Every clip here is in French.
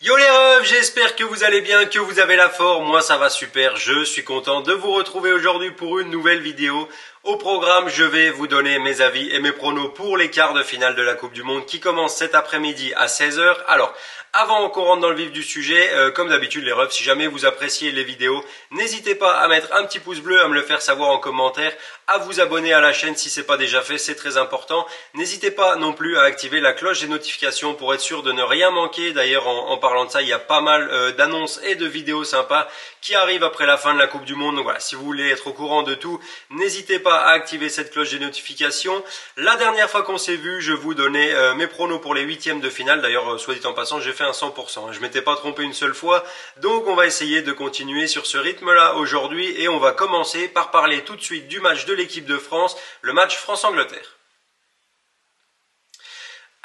Yo les refs, j'espère que vous allez bien, que vous avez la forme, moi ça va super, je suis content de vous retrouver aujourd'hui pour une nouvelle vidéo. Au programme, je vais vous donner mes avis et mes pronos pour les quarts de finale de la Coupe du Monde qui commence cet après-midi à 16 heures. Alors, avant qu'on rentre dans le vif du sujet, comme d'habitude les refs, si jamais vous appréciez les vidéos, n'hésitez pas à mettre un petit pouce bleu, à me le faire savoir en commentaire, à vous abonner à la chaîne si c'est pas déjà fait, c'est très important. N'hésitez pas non plus à activer la cloche des notifications pour être sûr de ne rien manquer. D'ailleurs, en parlant de ça, il y a pas mal d'annonces et de vidéos sympas qui arrivent après la fin de la Coupe du Monde. Donc voilà, si vous voulez être au courant de tout, n'hésitez pas à activer cette cloche des notifications. La dernière fois qu'on s'est vu, je vous donnais mes pronos pour les huitièmes de finale. D'ailleurs, soit dit en passant, j'ai fait un 100%. Je m'étais pas trompé une seule fois. Donc on va essayer de continuer sur ce rythme-là aujourd'hui et on va commencer par parler tout de suite du match de l'équipe de France, le match France-Angleterre.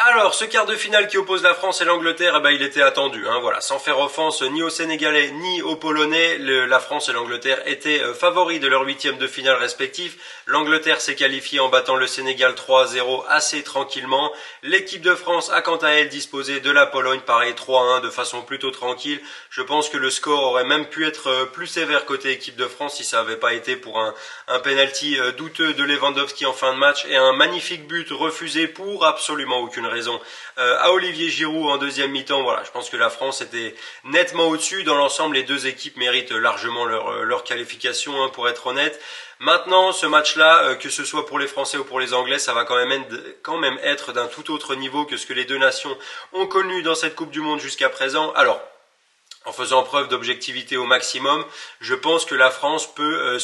Alors, ce quart de finale qui oppose la France et l'Angleterre, il était attendu. Voilà, sans faire offense ni aux Sénégalais ni aux Polonais, la France et l'Angleterre étaient favoris de leur huitième de finale respectifs. L'Angleterre s'est qualifiée en battant le Sénégal 3-0 assez tranquillement. L'équipe de France a quant à elle disposé de la Pologne, pareil 3-1 de façon plutôt tranquille. Je pense que le score aurait même pu être plus sévère côté équipe de France si ça n'avait pas été pour un penalty douteux de Lewandowski en fin de match et un magnifique but refusé pour absolument aucune raison à Olivier Giroud en deuxième mi-temps. Voilà, je pense que la France était nettement au-dessus. Dans l'ensemble, les deux équipes méritent largement leur qualification, pour être honnête. Maintenant, ce match-là, que ce soit pour les Français ou pour les Anglais, ça va quand même être d'un tout autre niveau que ce que les deux nations ont connu dans cette Coupe du Monde jusqu'à présent. Alors, en faisant preuve d'objectivité au maximum, je pense que la France peut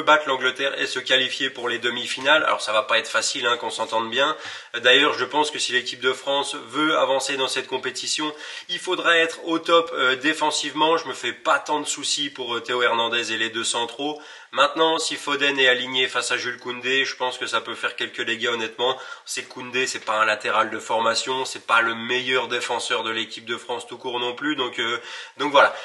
battre l'Angleterre et se qualifier pour les demi-finales. Alors ça va pas être facile, qu'on s'entende bien. D'ailleurs, je pense que si l'équipe de France veut avancer dans cette compétition, il faudra être au top défensivement. Je me fais pas tant de soucis pour Théo Hernandez et les deux centraux. Maintenant, si Foden est aligné face à Jules Koundé, je pense que ça peut faire quelques dégâts honnêtement. C'est que Koundé, c'est pas un latéral de formation, c'est pas le meilleur défenseur de l'équipe de France tout court non plus, donc voilà.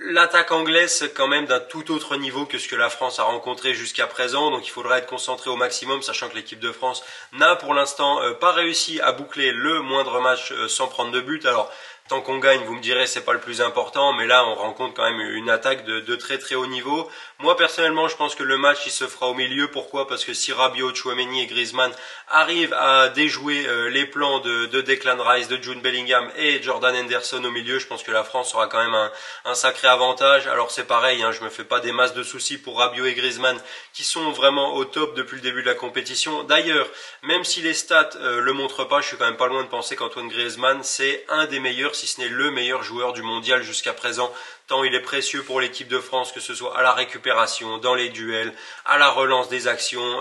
L'attaque anglaise c'est quand même d'un tout autre niveau que ce que la France a rencontré jusqu'à présent, donc il faudra être concentré au maximum, sachant que l'équipe de France n'a pour l'instant pas réussi à boucler le moindre match sans prendre de but. Alors tant qu'on gagne, vous me direz, c'est pas le plus important, mais là, on rencontre quand même une attaque de très très haut niveau. Moi, personnellement, je pense que le match, il se fera au milieu. Pourquoi? Parce que si Rabiot, Chouameni et Griezmann arrivent à déjouer les plans de Declan Rice, de Jude Bellingham et Jordan Henderson au milieu, je pense que la France aura quand même un sacré avantage. Alors c'est pareil, je me fais pas des masses de soucis pour Rabiot et Griezmann, qui sont vraiment au top depuis le début de la compétition. D'ailleurs, même si les stats le montrent pas, je suis quand même pas loin de penser qu'Antoine Griezmann, c'est un des meilleurs, si ce n'est le meilleur joueur du mondial jusqu'à présent, tant il est précieux pour l'équipe de France, que ce soit à la récupération, dans les duels, à la relance des actions.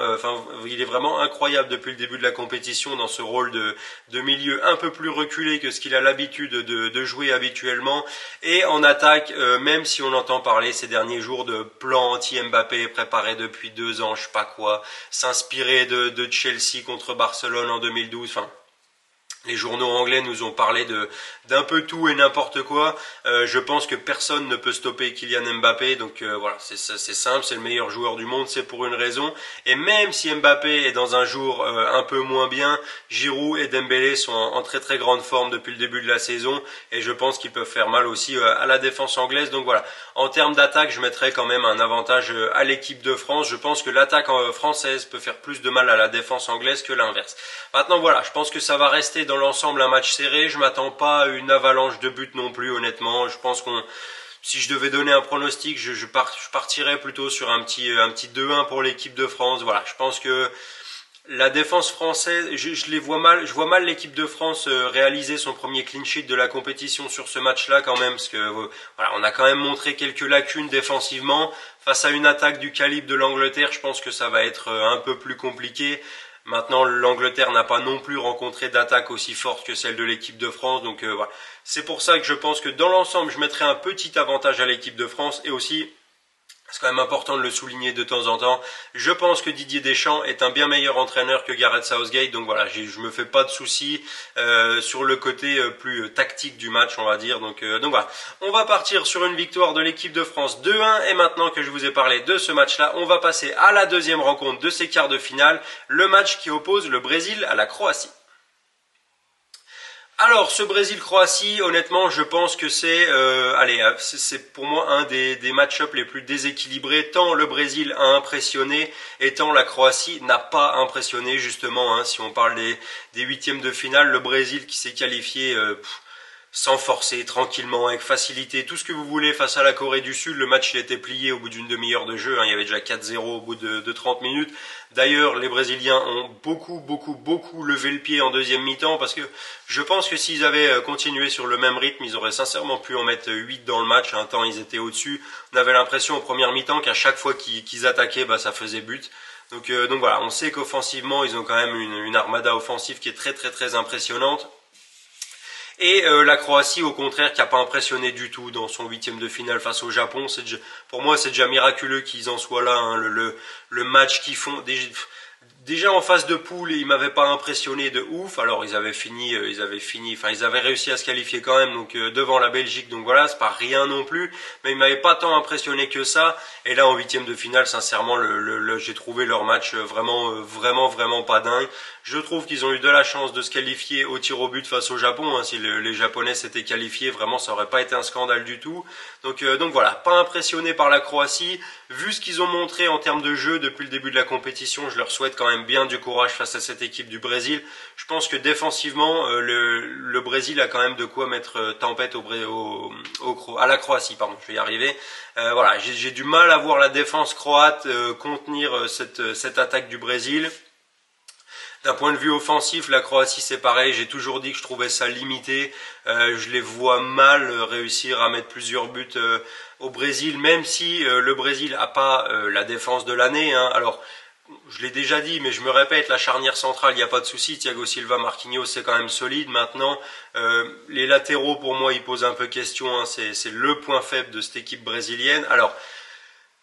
Il est vraiment incroyable depuis le début de la compétition dans ce rôle de milieu un peu plus reculé que ce qu'il a l'habitude de jouer habituellement. Et en attaque, même si on entend parler ces derniers jours de plan anti-Mbappé préparé depuis 2 ans, je sais pas quoi, s'inspirer de Chelsea contre Barcelone en 2012, les journaux anglais nous ont parlé d'un peu tout et n'importe quoi. Je pense que personne ne peut stopper Kylian Mbappé. Donc voilà, c'est simple, c'est le meilleur joueur du monde, c'est pour une raison. Et même si Mbappé est dans un jour un peu moins bien, Giroud et Dembélé sont en très très grande forme depuis le début de la saison. Et je pense qu'ils peuvent faire mal aussi à la défense anglaise. Donc voilà, en termes d'attaque, je mettrais quand même un avantage à l'équipe de France. Je pense que l'attaque française peut faire plus de mal à la défense anglaise que l'inverse. Maintenant voilà, je pense que ça va rester dans l'ensemble un match serré. Je m'attends pas à une avalanche de buts non plus, honnêtement. Je pense si je devais donner un pronostic, je partirais plutôt sur un petit 2-1 pour l'équipe de France. Voilà, je pense que la défense française, je les vois mal. Je vois mal l'équipe de France réaliser son premier clean sheet de la compétition sur ce match-là quand même, parce que voilà, on a quand même montré quelques lacunes défensivement face à une attaque du calibre de l'Angleterre. Je pense que ça va être un peu plus compliqué. Maintenant, l'Angleterre n'a pas non plus rencontré d'attaque aussi forte que celle de l'équipe de France, donc voilà. C'est pour ça que je pense que dans l'ensemble, je mettrai un petit avantage à l'équipe de France et aussi, c'est quand même important de le souligner de temps en temps, je pense que Didier Deschamps est un bien meilleur entraîneur que Gareth Southgate, donc voilà, je me fais pas de soucis sur le côté plus tactique du match, on va dire, donc voilà. On va partir sur une victoire de l'équipe de France 2-1, et maintenant que je vous ai parlé de ce match-là, on va passer à la deuxième rencontre de ces quarts de finale, le match qui oppose le Brésil à la Croatie. Alors, ce Brésil-Croatie, honnêtement, je pense que c'est pour moi un des match-ups les plus déséquilibrés, tant le Brésil a impressionné, et tant la Croatie n'a pas impressionné, justement, hein. Si on parle des huitièmes de finale, le Brésil qui s'est qualifié sans forcer, tranquillement, avec facilité, tout ce que vous voulez face à la Corée du Sud. Le match il a été plié au bout d'une demi-heure de jeu, hein. Il y avait déjà 4-0 au bout de 30 minutes. D'ailleurs, les Brésiliens ont beaucoup levé le pied en deuxième mi-temps, parce que je pense que s'ils avaient continué sur le même rythme, ils auraient sincèrement pu en mettre 8 dans le match. Un temps, ils étaient au-dessus. On avait l'impression en première mi-temps qu'à chaque fois qu'ils attaquaient, ça faisait but. Donc voilà, on sait qu'offensivement, ils ont quand même une armada offensive qui est très impressionnante. Et la Croatie, au contraire, qui n'a pas impressionné du tout dans son huitième de finale face au Japon. Pour moi, c'est déjà miraculeux qu'ils en soient là, hein. Le match qu'ils font, déjà en phase de poule, ils m'avaient pas impressionné de ouf. Alors ils avaient réussi à se qualifier quand même, donc devant la Belgique. Donc voilà, c'est pas rien non plus, mais ils m'avaient pas tant impressionné que ça. Et là, en huitième de finale, sincèrement, j'ai trouvé leur match vraiment pas dingue. Je trouve qu'ils ont eu de la chance de se qualifier au tir au but face au Japon, hein. Si les Japonais s'étaient qualifiés, vraiment, ça aurait pas été un scandale du tout. Donc voilà, pas impressionné par la Croatie. Vu ce qu'ils ont montré en termes de jeu depuis le début de la compétition, je leur souhaite quand même bien du courage face à cette équipe du Brésil. Je pense que défensivement, le Brésil a quand même de quoi mettre tempête à la Croatie, pardon, je vais y arriver. Voilà, j'ai du mal à voir la défense croate contenir cette attaque du Brésil. D'un point de vue offensif, la Croatie c'est pareil, j'ai toujours dit que je trouvais ça limité. Je les vois mal réussir à mettre plusieurs buts au Brésil, même si le Brésil a pas la défense de l'année, hein. Alors, je l'ai déjà dit, mais je me répète, la charnière centrale, il n'y a pas de souci. Thiago Silva, Marquinhos, c'est quand même solide. Maintenant, les latéraux, pour moi, ils posent un peu question, hein. C'est le point faible de cette équipe brésilienne. Alors,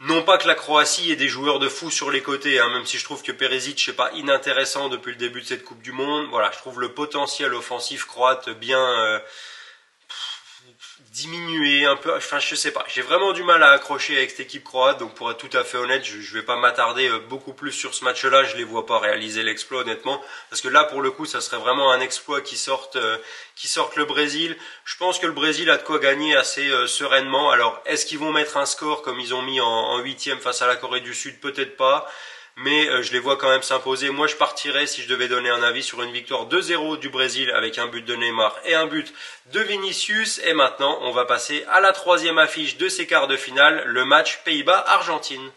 non pas que la Croatie ait des joueurs de fou sur les côtés, hein, même si je trouve que Perisic n'est pas inintéressant depuis le début de cette Coupe du Monde. Voilà, je trouve le potentiel offensif croate bien diminué un peu. Enfin, je sais pas. J'ai vraiment du mal à accrocher avec cette équipe croate. Donc, pour être tout à fait honnête, je vais pas m'attarder beaucoup plus sur ce match-là. Je les vois pas réaliser l'exploit, honnêtement, parce que là, pour le coup, ça serait vraiment un exploit qui sorte le Brésil. Je pense que le Brésil a de quoi gagner assez sereinement. Alors, est-ce qu'ils vont mettre un score comme ils ont mis en huitième face à la Corée du Sud? Peut-être pas. Mais je les vois quand même s'imposer. Moi, je partirais, si je devais donner un avis, sur une victoire 2-0 du Brésil avec un but de Neymar et un but de Vinicius. Et maintenant, on va passer à la troisième affiche de ces quarts de finale, le match Pays-Bas-Argentine.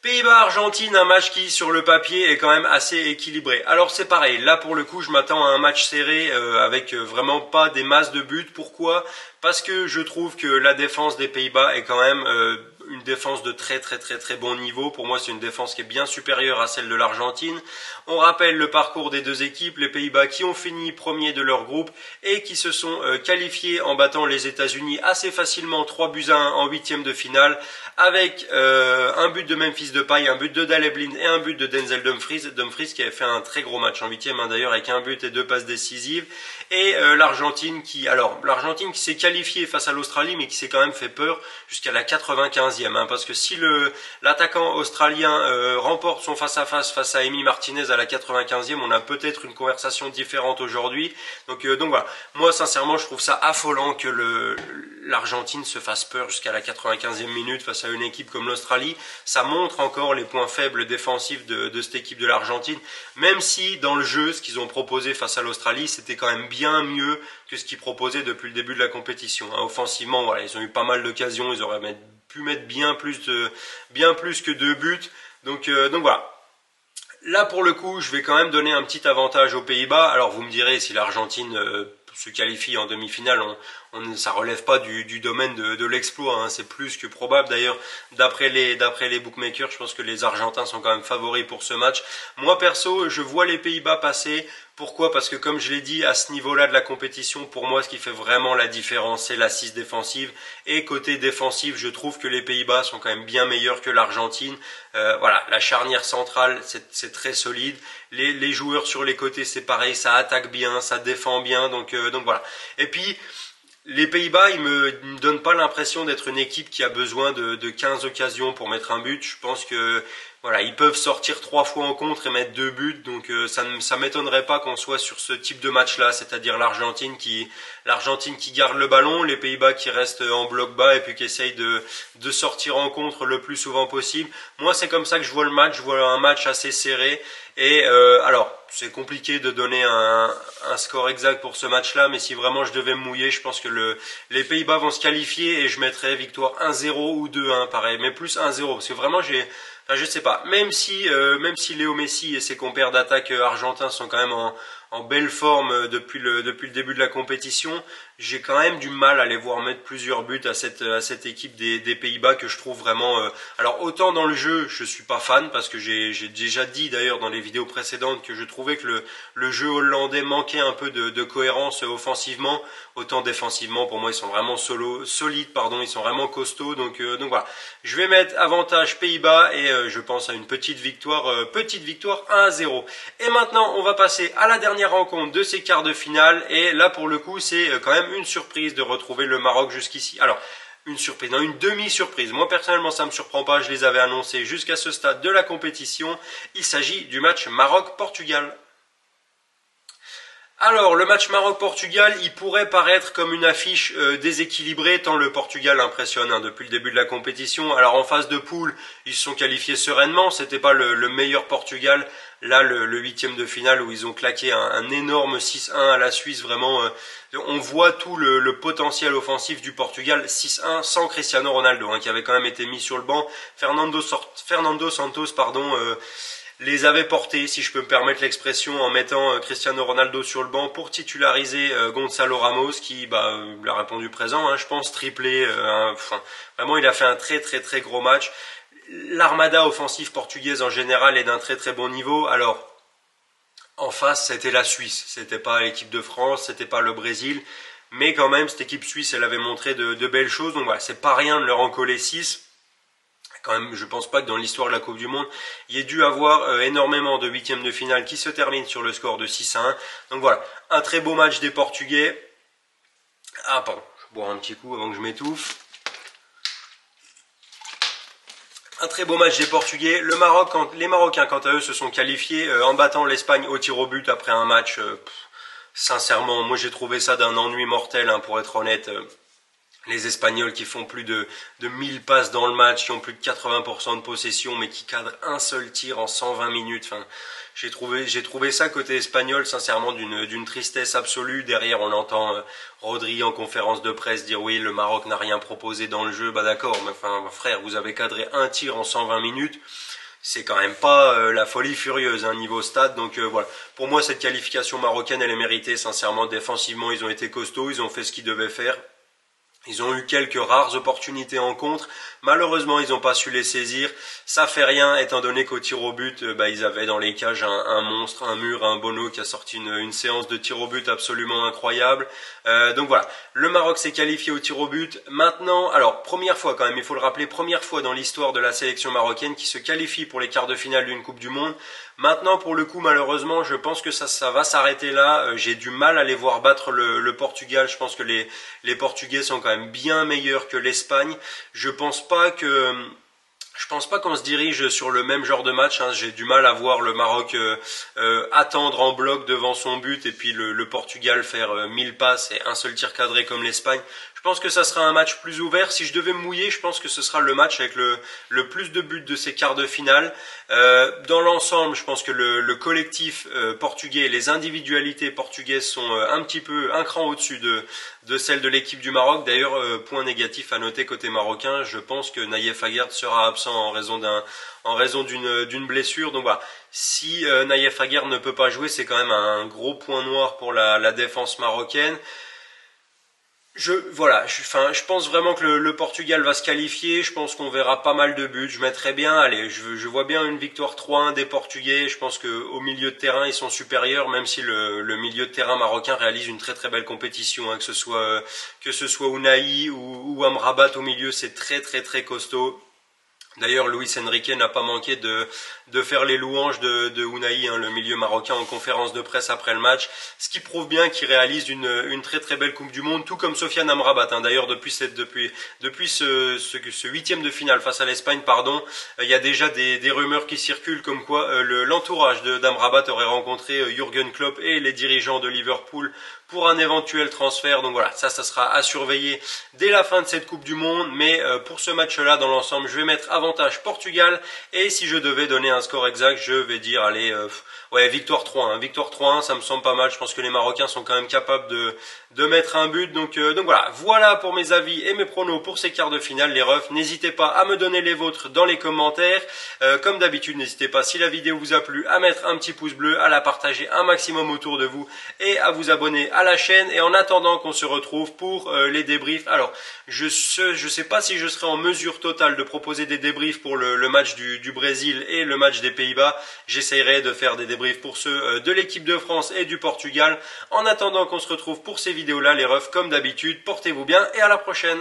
Pays-Bas-Argentine, un match qui, sur le papier, est quand même assez équilibré. Alors c'est pareil, là pour le coup, je m'attends à un match serré avec vraiment pas des masses de buts. Pourquoi? Parce que je trouve que la défense des Pays-Bas est quand même une défense de très bon niveau. Pour moi, c'est une défense qui est bien supérieure à celle de l'Argentine. On rappelle le parcours des deux équipes, les Pays-Bas qui ont fini premiers de leur groupe et qui se sont qualifiés en battant les États-Unis assez facilement 3-1 en huitième de finale, avec un but de Memphis Depay, un but de Daley Blind et un but de Denzel Dumfries qui avait fait un très gros match en huitième, hein, d'ailleurs, avec un but et deux passes décisives. Et l'Argentine qui s'est qualifiée face à l'Australie, mais qui s'est quand même fait peur jusqu'à la 95e, hein, parce que si l'attaquant australien remporte son face à Emi Martinez à la 95e, on a peut-être une conversation différente aujourd'hui. Donc voilà, moi sincèrement je trouve ça affolant que l'Argentine se fasse peur jusqu'à la 95e minute face à une équipe comme l'Australie. Ça montre encore les points faibles défensifs de cette équipe de l'Argentine, même si dans le jeu, ce qu'ils ont proposé face à l'Australie, c'était quand même bien mieux que ce qu'ils proposaient depuis le début de la compétition, hein. Offensivement, voilà, ils ont eu pas mal d'occasions, ils auraient pu mettre bien plus que 2 buts. Donc voilà. Là, pour le coup, je vais quand même donner un petit avantage aux Pays-Bas. Alors, vous me direz, si l'Argentine se qualifie en demi-finale, ça relève pas du domaine de l'exploit, hein. C'est plus que probable. D'ailleurs, d'après les bookmakers, je pense que les Argentins sont quand même favoris pour ce match. Moi, perso, je vois les Pays-Bas passer. Pourquoi? Parce que, comme je l'ai dit, à ce niveau-là de la compétition, pour moi, ce qui fait vraiment la différence, c'est l'assise défensive. Et côté défensif, je trouve que les Pays-Bas sont quand même bien meilleurs que l'Argentine. Voilà, la charnière centrale, c'est très solide. Les joueurs sur les côtés, c'est pareil, ça attaque bien, ça défend bien. Donc voilà. Et puis, Les Pays-Bas, ils me donnent pas l'impression d'être une équipe qui a besoin de 15 occasions pour mettre un but. Je pense que voilà, ils peuvent sortir 3 fois en contre et mettre 2 buts, donc ça m'étonnerait pas qu'on soit sur ce type de match-là, c'est-à-dire l'Argentine qui garde le ballon, les Pays-Bas qui restent en bloc bas et puis qui essayent de sortir en contre le plus souvent possible. Moi, c'est comme ça que je vois le match. Je vois un match assez serré. Et alors, c'est compliqué de donner un score exact pour ce match-là, mais si vraiment je devais me mouiller, je pense que les Pays-Bas vont se qualifier et je mettrais victoire 1-0 ou 2-1, pareil, mais plus 1-0, parce que vraiment je sais pas, même si Léo Messi et ses compères d'attaque argentins sont quand même en belle forme depuis le début de la compétition, j'ai quand même du mal à les voir mettre plusieurs buts à cette équipe des Pays-Bas que je trouve vraiment. Alors autant dans le jeu, je suis pas fan parce que j'ai déjà dit d'ailleurs dans les vidéos précédentes que je trouvais que le jeu hollandais manquait un peu de cohérence offensivement, autant défensivement pour moi ils sont vraiment solides, pardon, ils sont vraiment costauds, donc voilà. Je vais mettre avantage Pays-Bas et je pense à une petite victoire 1-0. Et maintenant on va passer à la dernière rencontre de ces quarts de finale et là pour le coup c'est quand même une surprise de retrouver le Maroc jusqu'ici. Alors une surprise, non, une demi-surprise. Moi personnellement ça me surprend pas, je les avais annoncés jusqu'à ce stade de la compétition. Il s'agit du match Maroc-Portugal. Alors, le match Maroc-Portugal, il pourrait paraître comme une affiche déséquilibrée tant le Portugal impressionne depuis le début de la compétition. Alors, en phase de poule, ils se sont qualifiés sereinement. C'était pas le meilleur Portugal. Là, le huitième de finale où ils ont claqué un énorme 6-1 à la Suisse. Vraiment, on voit tout le potentiel offensif du Portugal. 6-1 sans Cristiano Ronaldo, qui avait quand même été mis sur le banc. Fernando Santos, pardon. Les avait portés, si je peux me permettre l'expression, en mettant Cristiano Ronaldo sur le banc pour titulariser Gonzalo Ramos, qui il a répondu présent, je pense, triplé. Vraiment, il a fait un très très très gros match. L'armada offensive portugaise en général est d'un très très bon niveau. Alors, en face, c'était la Suisse, c'était pas l'équipe de France, c'était pas le Brésil, mais quand même, cette équipe suisse, elle avait montré de belles choses. Donc voilà, c'est pas rien de leur en coller 6. Quand même, je pense pas que dans l'histoire de la Coupe du Monde, il y ait dû avoir énormément de huitièmes de finale qui se terminent sur le score de 6-1. Donc voilà, un très beau match des Portugais. Ah pardon, je bois un petit coup avant que je m'étouffe. Un très beau match des Portugais. Les Marocains, quant à eux, se sont qualifiés en battant l'Espagne au tir au but après un match. Sincèrement, moi j'ai trouvé ça d'un ennui mortel, pour être honnête. Les Espagnols qui font plus de 1000 passes dans le match, qui ont plus de 80% de possession, mais qui cadrent un seul tir en 120 minutes. Enfin, j'ai trouvé ça côté espagnol, sincèrement, d'une tristesse absolue. Derrière, on entend Rodri en conférence de presse dire oui, le Maroc n'a rien proposé dans le jeu. Bah d'accord, mais enfin, frère, vous avez cadré un tir en 120 minutes. C'est quand même pas la folie furieuse niveau stade, donc voilà. Pour moi, cette qualification marocaine, elle est méritée, sincèrement. Défensivement, ils ont été costauds, ils ont fait ce qu'ils devaient faire. Ils ont eu quelques rares opportunités en contre. Malheureusement, ils n'ont pas su les saisir. Ça fait rien, étant donné qu'au tir au but, ils avaient dans les cages un monstre, un mur, un Bono qui a sorti une séance de tir au but absolument incroyable. Donc voilà, le Maroc s'est qualifié au tir au but. Maintenant, alors première fois quand même, il faut le rappeler, première fois dans l'histoire de la sélection marocaine qui se qualifie pour les quarts de finale d'une Coupe du Monde. Maintenant, pour le coup, malheureusement, je pense que ça va s'arrêter là. J'ai du mal à les voir battre le Portugal. Je pense que les Portugais sont quand même bien meilleurs que l'Espagne. Je pense pas qu'on se dirige sur le même genre de match. J'ai du mal à voir le Maroc attendre en bloc devant son but et puis le Portugal faire 1000 passes et un seul tir cadré comme l'Espagne. Je pense que ça sera un match plus ouvert. Si je devais me mouiller, je pense que ce sera le match avec le plus de buts de ces quarts de finale. Dans l'ensemble, je pense que le collectif portugais et les individualités portugaises sont un cran au-dessus de celle de l'équipe du Maroc. D'ailleurs, point négatif à noter côté marocain, je pense que Nayef Aguerd sera absent en raison d'une blessure. Donc voilà, si Nayef Aguerd ne peut pas jouer, c'est quand même un gros point noir pour la défense marocaine. Je pense vraiment que le Portugal va se qualifier. Je pense qu'on verra pas mal de buts. Je mettrais bien, allez, je vois bien une victoire 3-1 des Portugais. Je pense qu'au milieu de terrain, ils sont supérieurs, même si le milieu de terrain marocain réalise une très très belle compétition, que ce soit Ounahi ou Amrabat au milieu, c'est très très très costaud. D'ailleurs, Luis Enrique n'a pas manqué de faire les louanges de Unai, hein, le milieu marocain, en conférence de presse après le match, ce qui prouve bien qu'il réalise une très très belle Coupe du Monde, tout comme Sofiane Amrabat. Hein. D'ailleurs, depuis ce huitième de finale face à l'Espagne, pardon, il y a déjà des rumeurs qui circulent comme quoi l'entourage d'Amrabat aurait rencontré Jürgen Klopp et les dirigeants de Liverpool pour un éventuel transfert. Donc voilà, ça sera à surveiller dès la fin de cette Coupe du Monde. Mais pour ce match-là, dans l'ensemble, je vais mettre avantage Portugal. Et si je devais donner un score exact, je vais dire, allez, ouais, victoire 3-1. Hein. Victoire 3-1, ça me semble pas mal. Je pense que les Marocains sont quand même capables de mettre un but. Donc voilà pour mes avis et mes pronos pour ces quarts de finale, les refs. N'hésitez pas à me donner les vôtres dans les commentaires. Comme d'habitude, n'hésitez pas, si la vidéo vous a plu, à mettre un petit pouce bleu, à la partager un maximum autour de vous et à vous abonner à la chaîne. Et en attendant qu'on se retrouve pour les débriefs, alors je sais pas si je serai en mesure totale de proposer des débriefs pour le match du Brésil et le match des Pays-Bas. J'essayerai de faire des débriefs pour ceux de l'équipe de France et du Portugal. En attendant qu'on se retrouve pour ces vidéos là, les refs, comme d'habitude, portez-vous bien et à la prochaine.